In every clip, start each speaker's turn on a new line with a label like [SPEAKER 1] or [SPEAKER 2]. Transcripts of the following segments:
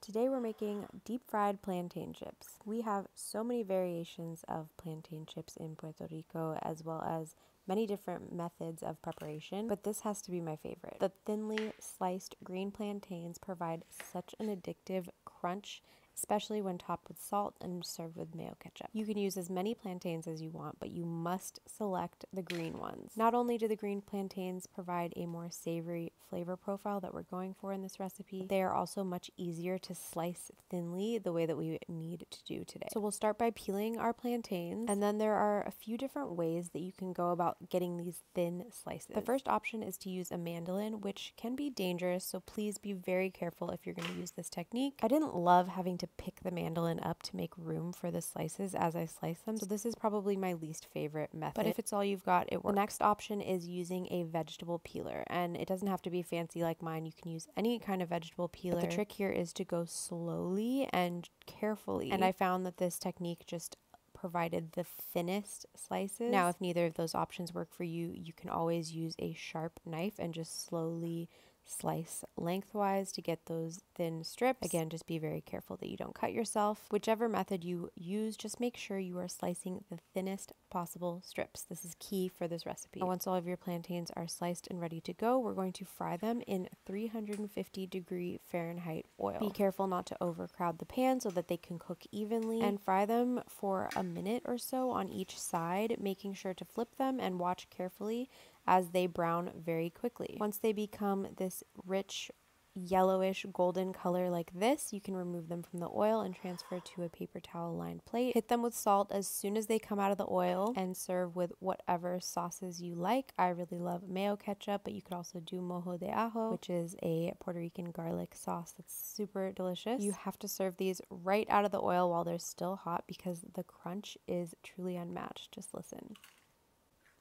[SPEAKER 1] Today we're making deep fried plantain chips. We have so many variations of plantain chips in Puerto Rico, as well as many different methods of preparation, but this has to be my favorite. The thinly sliced green plantains provide such an addictive crunch, especially when topped with salt and served with mayo ketchup. You can use as many plantains as you want, but you must select the green ones. Not only do the green plantains provide a more savory flavor profile that we're going for in this recipe, they are also much easier to slice thinly the way that we need to do today. So we'll start by peeling our plantains, and then there are a few different ways that you can go about getting these thin slices. The first option is to use a mandolin, which can be dangerous, so please be very careful if you're going to use this technique. I didn't love having to pick the mandolin up to make room for the slices as I slice them, so this is probably my least favorite method, but if it's all you've got, it works. The next option is using a vegetable peeler, and it doesn't have to be fancy like mine. You can use any kind of vegetable peeler, but the trick here is to go slowly and carefully, and I found that this technique just provided the thinnest slices. Now, if neither of those options work for you, you can always use a sharp knife and just slowly slice lengthwise to get those thin strips. Again, just be very careful that you don't cut yourself. Whichever method you use, just make sure you are slicing the thinnest possible strips. This is key for this recipe. Now, once all of your plantains are sliced and ready to go, we're going to fry them in 350-degree Fahrenheit oil. Be careful not to overcrowd the pan so that they can cook evenly, and fry them for a minute or so on each side, making sure to flip them and watch carefully as they brown very quickly. Once they become this rich yellowish golden color like this, you can remove them from the oil and transfer to a paper towel lined plate. Hit them with salt as soon as they come out of the oil and serve with whatever sauces you like. I really love mayo ketchup, but you could also do mojo de ajo, which is a Puerto Rican garlic sauce that's super delicious. You have to serve these right out of the oil while they're still hot because the crunch is truly unmatched. Just listen.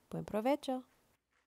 [SPEAKER 1] Buen provecho!